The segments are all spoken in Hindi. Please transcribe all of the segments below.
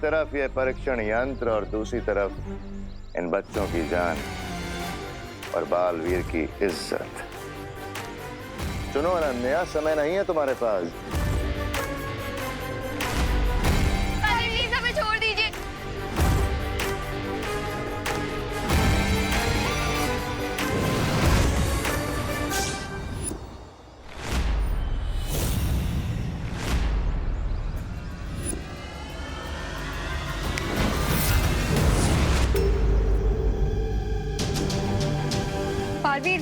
तरफ ये परीक्षण यंत्र और दूसरी तरफ इन बच्चों की जान और बालवीर की इज्जत। सुनो अनन्या, समय नहीं है तुम्हारे पास। प्लीज हमें छोड़ दीजिए। बालवीर,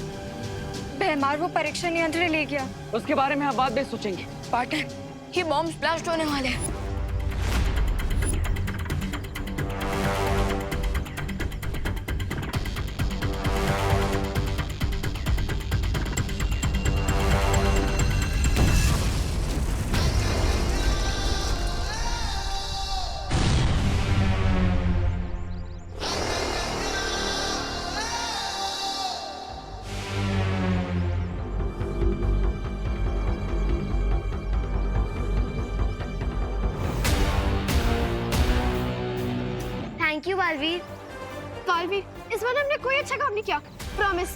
बेहमार वो परीक्षण यंत्र ले गया। उसके बारे में हम बाद में सोचेंगे। पार्टनर, ये बॉम्ब्स ब्लास्ट होने वाले हैं। Thank you Baalveer. बालवीर, इस बार हमने कोई अच्छा काम नहीं किया, प्रॉमिस।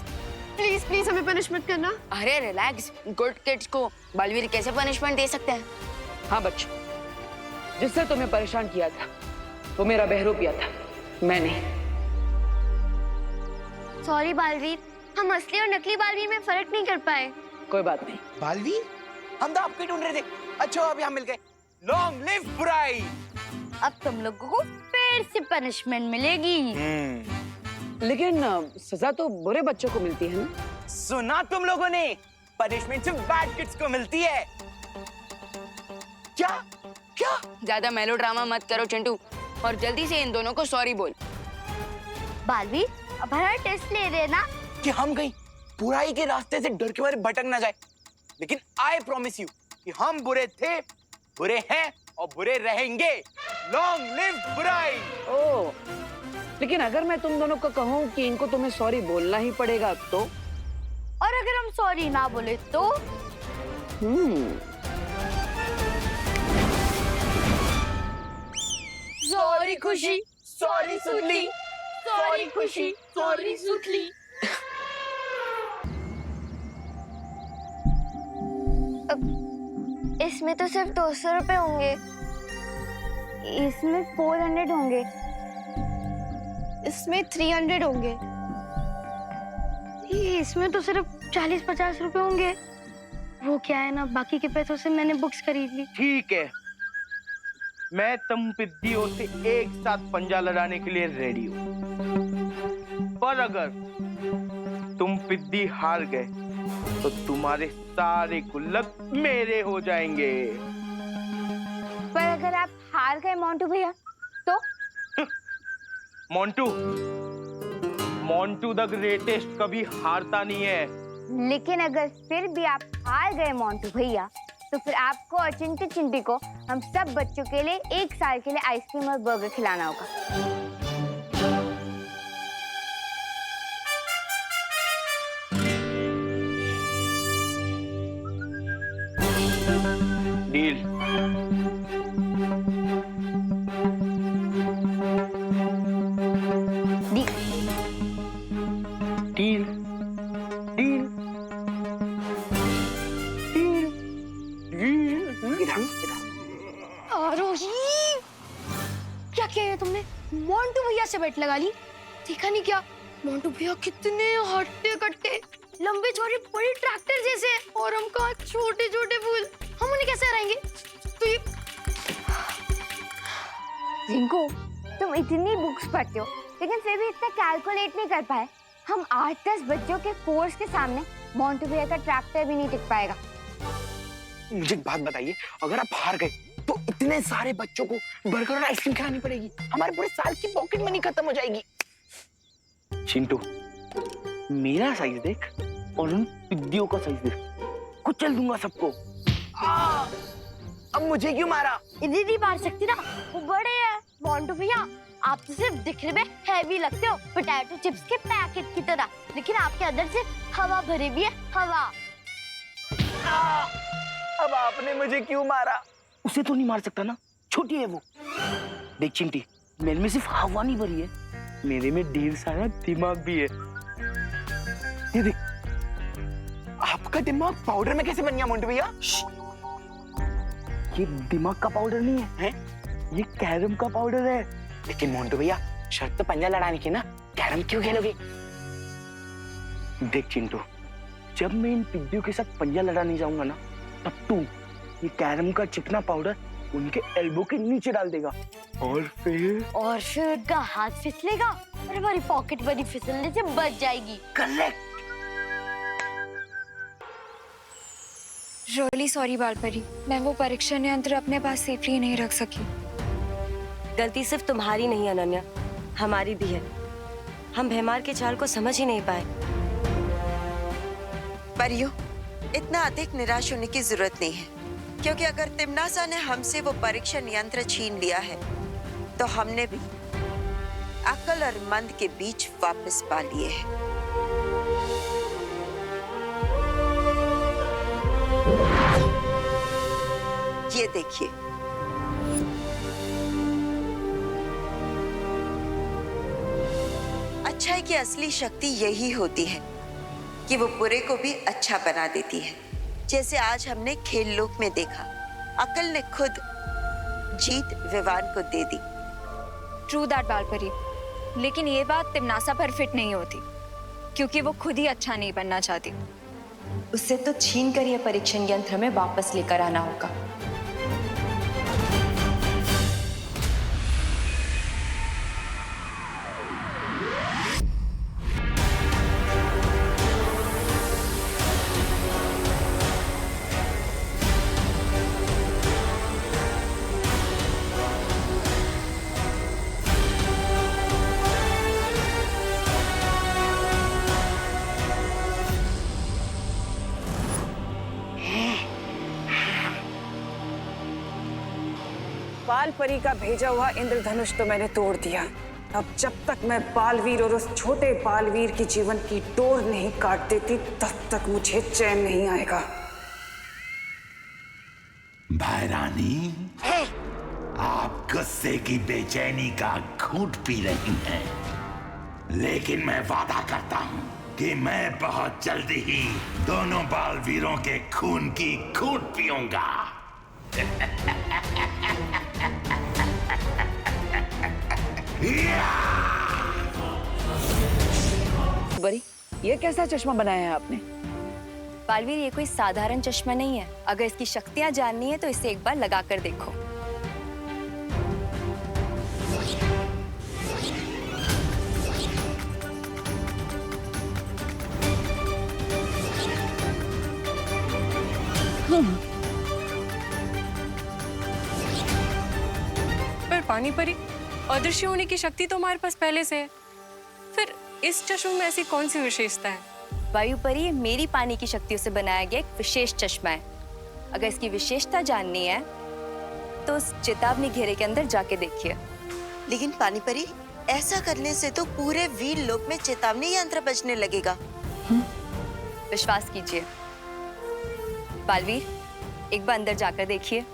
प्लीज प्लीज हमें पनिश मत करना। अरे रिलैक्स, गुड किड्स को बलवीर कैसे पनिशमेंट दे सकते हैं? हाँ बच्चों, जिससे तुम्हें परेशान किया था वो मेरा बहरूपिया था, मैं नहीं। सॉरी बालवीर, हम असली और नकली बालवीर में फर्क नहीं कर पाए। कोई बात नहीं। बालवीर, हम तो आपको ढूंढ रहे थे। अच्छा अब यहाँ मिल गए। लॉन्ग लिव बुराई। अब तुम लोगों को फिर से पनिशमेंट मिलेगी। लेकिन सजा तो बुरे बच्चों को मिलती है ना? सुना तुम लोगों ने, पनिशमेंट सिर्फ बैड किड्स को मिलती है। क्या क्या? ज्यादा मेलोड्रामा मत करो चिंटू, और जल्दी से इन दोनों को सॉरी बोल। बालवीर, अब हमारा टेस्ट ले रहे ना कि हम कहीं बुराई के रास्ते से डर के मारे भटक ना जाए। लेकिन आई प्रॉमिस यू कि हम बुरे थे, बुरे हैं और बुरे रहेंगे। लॉन्ग लिव बुराई। ओह, लेकिन अगर मैं तुम दोनों को कहूँ कि इनको तुम्हें सॉरी बोलना ही पड़ेगा तो? और अगर हम सॉरी ना बोले तो? सॉरी खुशी, सॉरी सुनली, सॉरी खुशी, सॉरी सुतली। इसमें तो सिर्फ 200 रुपए होंगे, इसमें 400 होंगे, इसमें 300 होंगे, इसमें तो सिर्फ 40-50 रुपए होंगे। वो क्या है ना, बाकी के पैसों से मैंने बुक्स खरीद ली। ठीक है, मैं तुम पिद्दियों से एक साथ पंजा लड़ाने के लिए रेडी हूँ, पर अगर तुम पिद्दी हार गए तो तुम्हारे सारे गुल्लक मेरे हो जाएंगे। पर अगर आप हार गए मोंटू भैया तो? मोंटू, मोंटू द ग्रेटेस्ट कभी हारता नहीं है। लेकिन अगर फिर भी आप हार गए मोंटू भैया, तो फिर आपको और चिंटी चिंटी को हम सब बच्चों के लिए 1 साल के लिए आइसक्रीम और बर्गर खिलाना होगा। डील। डील। डील। आरोही, क्या किया है तुमने? मोंटू भैया से बेट लगा ली? देखा नहीं क्या? मोंटू भैया कितने हट्टे कट्टे, लंबे चौड़े बड़े ट्रैक्टर जैसे, और हम कहाँ छोटे छोटे फूल। हम उन्हें कैसे हराएंगे? तो ये जिनको तुम इतनी बुक्स पढ़ते हो लेकिन फिर भी इतना कैलकुलेट नहीं कर पाए। हम 8-10 बच्चों के फोर्स के सामने मोंटू भैया का ट्रैक्टर भी नहीं टिक पाएगा। मुझे एक बात बताइए, अगर आप हार गए तो इतने सारे बच्चों को बर्गर और आइसक्रीम खिलानी पड़ेगी, हमारे पूरे साल की पॉकेट मनी खत्म हो जाएगी। चिंटू, मेरा साइज देख और उन पिद्दियों का साइज देख, कुचल दूंगा सबको। अब मुझे क्यों मारा? इधर नहीं मार सकती ना, वो बड़े हैं। मोंटू भैया, आप तो सिर्फ दिखने में हैवी लगते हो, पोटैटो चिप्स के पैकेट की तरह, लेकिन आपके अंदर से हवा भरी भी है, हवा। अब आपने मुझे क्यों मारा? उसे तो नहीं मार सकता ना, छोटी है वो। देख चिंटी, मेरे में सिर्फ हवा नहीं भरी है, मेरे में ढेर सारा दिमाग भी है। ये देख, आपका दिमाग पाउडर में कैसे बन गया मोंटू भैया? ये दिमाग का पाउडर नहीं है, ये कैरम का पाउडर है। लेकिन मोंटू भैया, शर्त तो पंजा लड़ाने की ना, कैरम क्यों खेलोगे? देख चिंटू, जब मैं इन पिद्दियों के साथ पंजा लड़ाने जाऊंगा ना, तब तू ये कैरम का चिकना पाउडर उनके एल्बो के नीचे डाल देगा और फिर उनका हाथ फिसलेगा और हमारी पॉकेट बनी फिसलने से बच जाएगी। करेक्ट। रियली सॉरी बालपरी, मैं वो परीक्षण यंत्र अपने पास सेफली नहीं रख सकी। गलती सिर्फ तुम्हारी नहीं अनन्या, हमारी भी है। हम भैमार के चाल को समझ ही नहीं पाए। परियो, इतना अधिक निराश होने की जरूरत नहीं है, क्योंकि अगर तिमनासा ने हमसे वो परीक्षण यंत्र छीन लिया है, तो हमने भी अक्ल और मंद के बीच वापस पा लिए हैं। ये देखिए, अच्छाई की असली शक्ति यही होती है कि वो बुरे को भी अच्छा बना देती है। जैसे आज हमने खेल लोक में देखा, अकल ने खुद जीत विवान को दे दी। ट्रू दैट बालपरी, लेकिन ये बात तिमनासा पर फिट नहीं होती, क्योंकि वो खुद ही अच्छा नहीं बनना चाहती। उससे तो छीन कर यह परीक्षण यंत्र में वापस लेकर आना होगा। बालपरी का भेजा हुआ इंद्रधनुष तो मैंने तोड़ दिया। अब जब तक मैं बालवीर और उस छोटे बालवीर की जीवन की डोर नहीं काट देती, तब तक मुझे चैन नहीं आएगा। भाई रानी, आप गुस्से की बेचैनी का घूंट पी रही हैं, लेकिन मैं वादा करता हूं कि मैं बहुत जल्दी ही दोनों बालवीरों के खून की घूंट पीऊंगा। बरी, ये कैसा चश्मा बनाया है आपने? बालवीर, ये कोई साधारण चश्मा नहीं है। अगर इसकी शक्तियां जाननी है तो इसे एक बार लगा कर देखो। पर पानी परी, अदृश्य होने की शक्ति तो हमारे पास पहले से है, फिर इस चश्मे में ऐसी कौन सी विशेषता है? वायु परी, मेरी पानी की शक्तियों से बनाया गया एक विशेष चश्मा है। अगर इसकी विशेषता जाननी है तो उस चेतावनी घेरे के अंदर जाके देखिए। लेकिन पानी परी, ऐसा करने से तो पूरे वीर लोक में चेतावनी यंत्र बजने लगेगा। विश्वास कीजिए बालवीर, एक बार अंदर जाकर देखिए।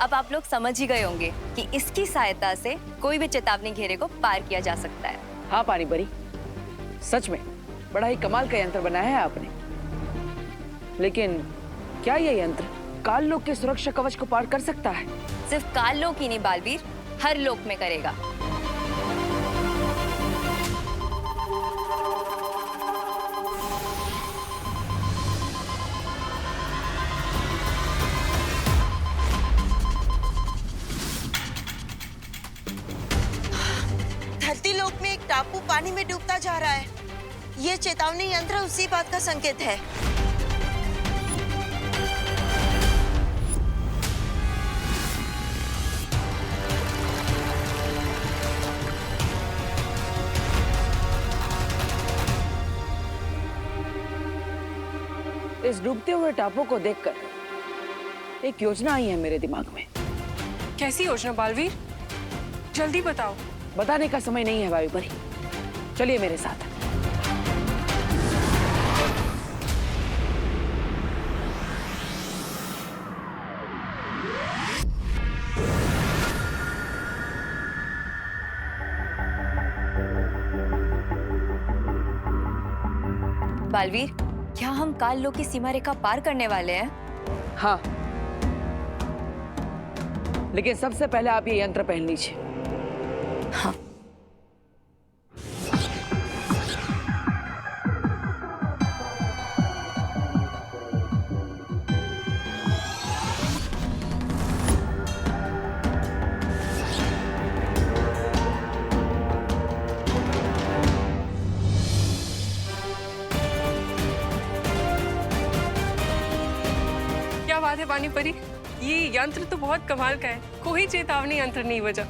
अब आप लोग समझ ही गए होंगे कि इसकी सहायता से कोई भी चेतावनी घेरे को पार किया जा सकता है। हाँ पानी परी, सच में बड़ा ही कमाल का यंत्र बनाया है आपने। लेकिन क्या ये यंत्र काल लोक के सुरक्षा कवच को पार कर सकता है? सिर्फ काल लोक ही नहीं बालवीर, हर लोक में करेगा। धरती लोक में एक टापू पानी में डूबता जा रहा है। ये चेतावनी यंत्र उसी बात का संकेत है। इस डूबते हुए टापू को देखकर एक योजना आई है मेरे दिमाग में। कैसी योजना बालवीर? जल्दी बताओ। बताने का समय नहीं है वायु परी, चलिए मेरे साथ। बालवीर, क्या हम काल लोक की सीमा रेखा पार करने वाले हैं? हाँ, लेकिन सबसे पहले आप ये यंत्र पहन लीजिए। हाँ। क्या बात है पानी परी, ये यंत्र तो बहुत कमाल का है। कोई चेतावनी यंत्र नहीं बजा।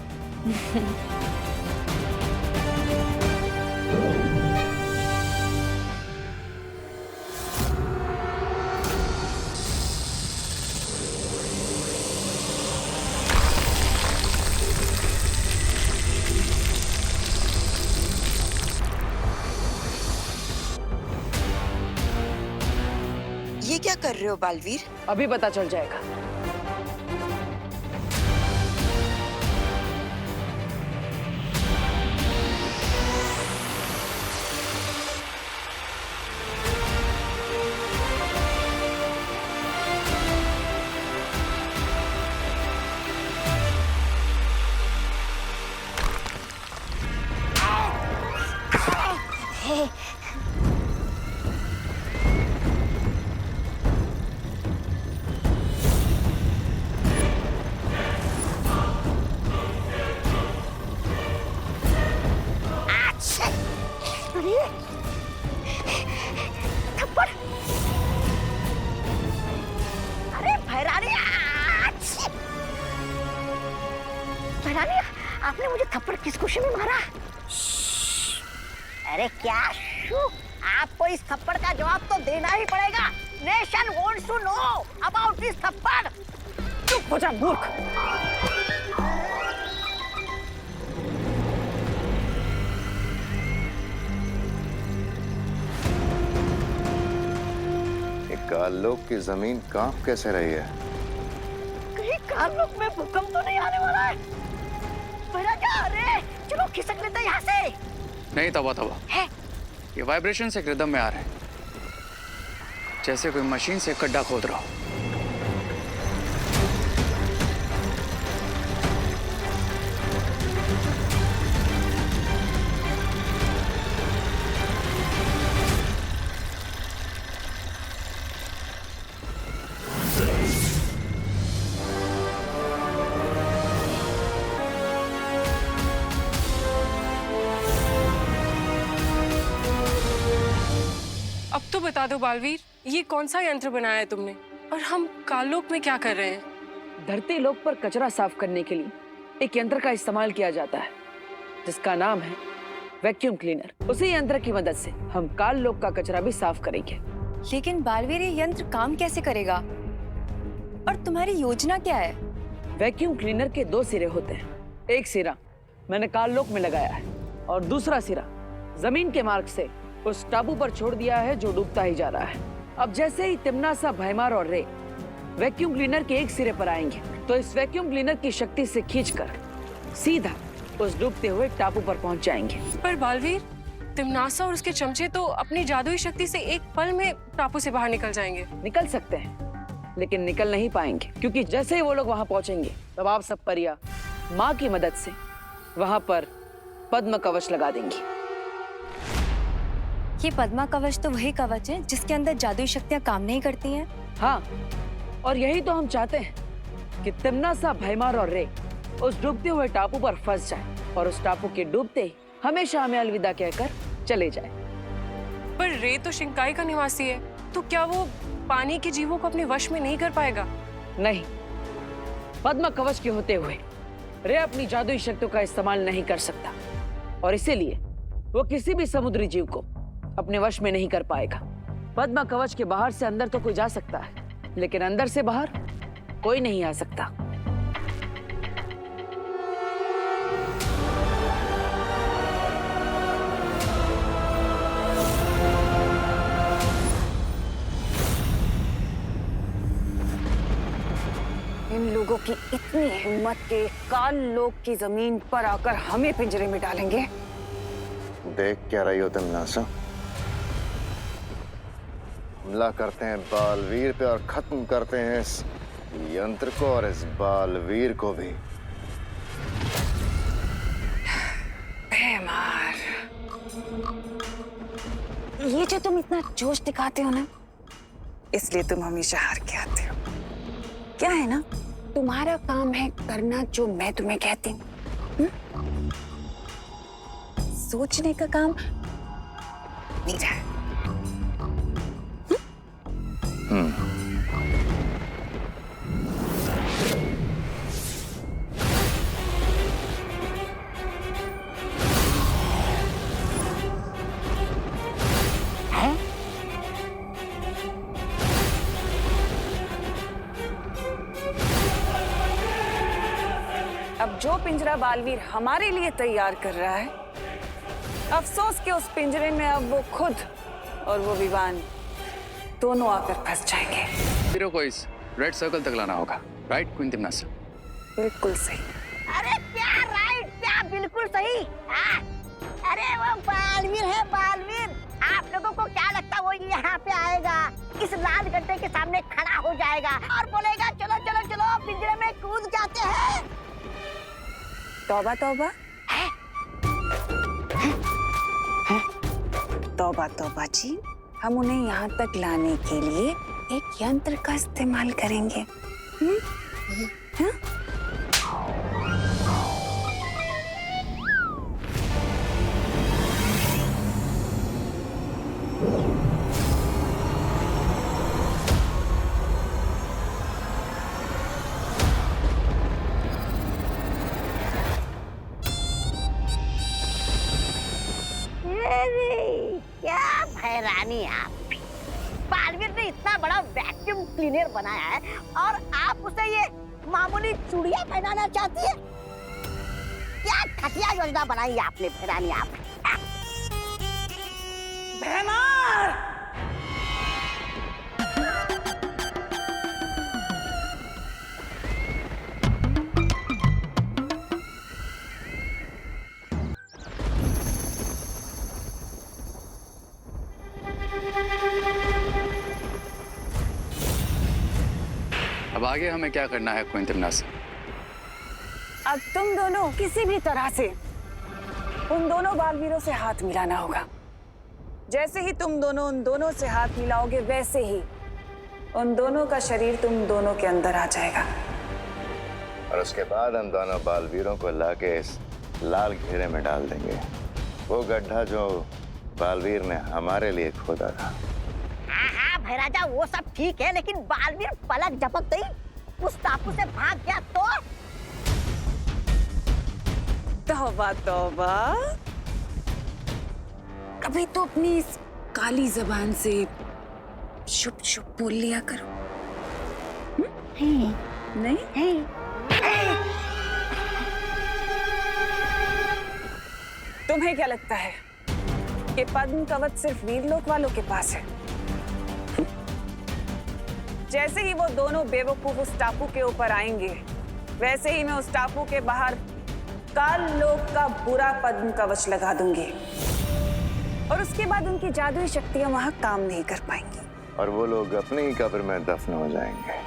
ये क्या कर रहे हो बालवीर? अभी पता चल जाएगा। आपने मुझे थप्पड़ किस खुशी में मारा? अरे क्या शू? आपको इस थप्पड़ का जवाब तो देना ही पड़ेगा। Nation wants to know about this थप्पड़। चुप हो जा मूर्ख। ये काललोक की जमीन कांप कैसे रही है? कहीं काललोक में भूकंप तो नहीं आने वाला है? मेरा क्या? अरे चलो खिसक लेते हैं यहाँ से। नहीं तवा है? ये वाइब्रेशन से रिदम में आ रहे हैं, जैसे कोई मशीन से गड्ढा खोद रहा हो। अब तो बता दो बालवीर, ये कौन सा यंत्र बनाया है तुमने और हम काललोक में क्या कर रहे हैं? धरती लोक पर कचरा साफ करने के लिए एक यंत्र का इस्तेमाल किया जाता है जिसका नाम है वैक्यूम क्लीनर। उसी यंत्र की मदद से हम काल लोक का कचरा भी साफ करेंगे। लेकिन बालवीर, ये यंत्र काम कैसे करेगा और तुम्हारी योजना क्या है? वैक्यूम क्लीनर के दो सिरे होते हैं। एक सिरा मैंने काल लोक में लगाया है और दूसरा सिरा जमीन के मार्ग से उस टापू पर छोड़ दिया है जो डूबता ही जा रहा है। अब जैसे ही तिम्नासा, भैमार और रे वैक्यूम क्लीनर के एक सिरे पर आएंगे तो इस वैक्यूम क्लीनर की शक्ति से खींचकर सीधा उस डूबते हुए टापू पर पहुंच जाएंगे। पर बालवीर, तिम्नासा और उसके चमचे तो अपनी जादुई शक्ति से एक पल में टापू से बाहर निकल जाएंगे। निकल सकते हैं लेकिन निकल नहीं पाएंगे, क्योंकि जैसे ही वो लोग वहां पहुंचेंगे तब आप सब परिया माँ की मदद से वहां पर पद्म कवच लगा देंगी। ये पद्मा कवच तो वही कवच है जिसके अंदर जादुई शक्तियां काम नहीं करती हैं। हाँ, और यही तो हम चाहते हैं कि तिम्नासा, भैमार और रे उस डूबते हुए टापू पर फंस जाए और उस टापू के डूबते ही हमेशा हमें अलविदा कहकर चले जाए। पर रे तो शिंकाई का निवासी है, तो क्या वो पानी के जीवों को अपने वश में नहीं कर पाएगा? नहीं, पद्म कवच के होते हुए रे अपनी जादुई शक्तियों का इस्तेमाल नहीं कर सकता और इसीलिए वो किसी भी समुद्री जीव को अपने वश में नहीं कर पाएगा। पद्मा कवच के बाहर से अंदर तो कोई जा सकता है, लेकिन अंदर से बाहर कोई नहीं आ सकता। इन लोगों की इतनी हिम्मत के काल लोक की जमीन पर आकर हमें पिंजरे में डालेंगे। देख क्या रही हो तुम नासा? हमला करते हैं बालवीर पे और खत्म करते हैं इस यंत्र को और इस बालवीर को भी। बेमार, ये जो तुम इतना जोश दिखाते हो ना, इसलिए तुम हमेशा हार के आते हो। क्या है ना, तुम्हारा काम है करना जो मैं तुम्हें कहती हूँ। सोचने का काम मेरा है। अब जो पिंजरा बालवीर हमारे लिए तैयार कर रहा है, अफसोस कि उस पिंजरे में अब वो खुद और वो विवान दोनों आकर फंस जाएंगे। हीरो को इस रेड सर्कल तक लाना होगा, राइट क्वीन तिम्नासा? बिल्कुल सही। अरे क्या राइट, क्या बिल्कुल सही। अरे वो बालवीर है, बालवीर। आप लोगों को क्या लगता वो यहाँ पे आएगा, इस लाल गड्ढे के सामने खड़ा हो जाएगा और बोलेगा चलो चलो चलो पिंजरे में कूद जाते हैं? तौबा तौबा, तौबा तौबा जी, हम उन्हें यहाँ तक लाने के लिए एक यंत्र का इस्तेमाल करेंगे। हाँ? क्या भैरानी आप। बालवीर ने इतना बड़ा वैक्यूम क्लीनर बनाया है और आप उसे ये मामूली चूड़ियां पहनाना चाहती है? क्या घटिया योजना बनाई आपने भैरानी आप। बेमार! अब आगे हमें क्या करना है क्वीन तिम्नासा? अब तुम दोनों किसी भी तरह से उन दोनों बालवीरों से हाथ मिलाना होगा। जैसे ही तुम दोनों उन दोनों से हाथ मिलाओगे, वैसे ही उन दोनों का शरीर तुम दोनों के अंदर आ जाएगा। और उसके बाद हम दोनों बालवीरों को लाके इस लाल घेरे में डाल देंगे, वो गड्ढा जो बालवीर ने हमारे लिए खोदा था। हाँ भैराजा, वो सब ठीक है, लेकिन बालवीर पलक झपकते ही उस टापू से भाग गया तो? तौबा तौबा, कभी तो अपनी इस काली जबान से शुभ शुभ बोल लिया करो। नहीं? तुम्हें क्या लगता है कि पद्म कवच सिर्फ वीरलोक वालों के पास है? जैसे ही वो दोनों बेवकूफ उस टापू के ऊपर आएंगे, वैसे ही मैं उस टापू के बाहर काल लोक का बुरा पद्म कवच लगा दूंगी और उसके बाद उनकी जादुई शक्तियां वहां काम नहीं कर पाएंगी और वो लोग अपनी ही कब्र में दफन हो जाएंगे।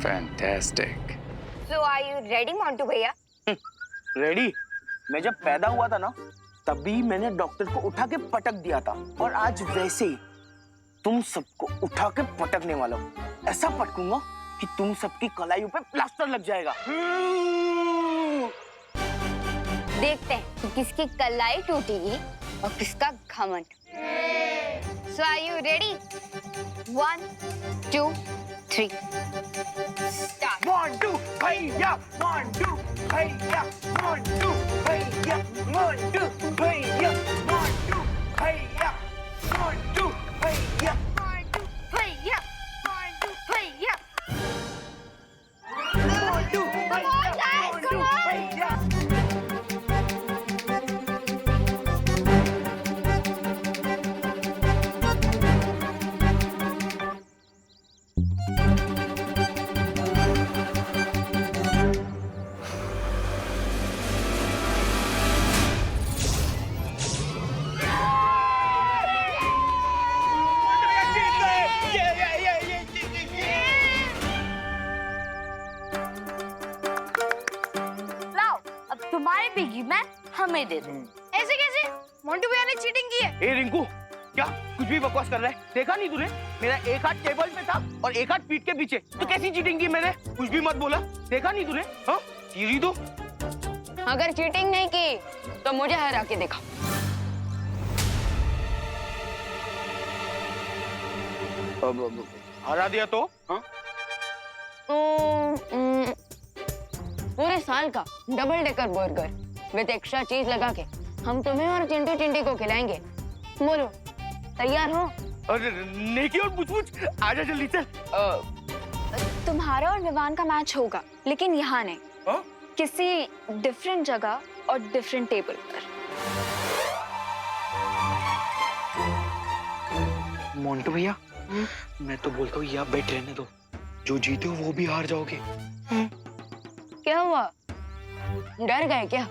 Fantastic. So are you ready, Montu भैया? रेडी? मैं जब पैदा हुआ था ना, तभी मैंने डॉक्टर को उठा के पटक दिया था और आज वैसे ही तुम सबको उठा के पटकने वाला हूँ। ऐसा पटकूंगा कि तुम सबकी कलाइयों पे प्लास्टर लग जाएगा। देखते हैं कि किसकी कलाई टूटेगी और किसका घमंड। So are you ready? 1, 2, 3. Start. 1, 2, भैया, 1, 2, भैया, 1, 2, भैया, 1, 2, भैया, 1, 2, भैया। मैं हमें दे दूं। ऐसे कैसे? मोंटू भैया ने चीटिंग की है। ए रिंकू, क्या कुछ भी बकवास कर रहा है? देखा नहीं तूने? मेरा एक हाथ टेबल पे था और एक हाथ पीठ के पीछे। तो कैसी चीटिंग की मैंने? कुछ भी मत बोला। देखा नहीं तूने? हाँ, चीरी दो। अगर चीटिंग नहीं की तो मुझे हरा के दिखा। हरा दिया तो? हाँ? पूरे साल का double decker burger with extra चीज लगा के हम तुम्हें और चिंटू चिंटी को खिलाएंगे। बोलो, तैयार हो? अरे नेकी और पूछ आजा जल्दी चल। तुम्हारा और विवान का मैच होगा, लेकिन यहाँ नहीं। हाँ? किसी डिफरेंट जगह और डिफरेंट टेबल पर। मोंटू भैया, मैं तो बोलता हूँ यहाँ बैठ रहने दो। जो जीते हो वो भी हार जाओगे। क्या हुआ? डर गए क्या?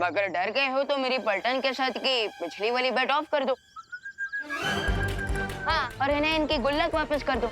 अगर डर गए हो तो मेरी पलटन के साथ की पिछली वाली बेट ऑफ कर दो। हाँ, और इन्हें इनकी गुल्लक वापस कर दो।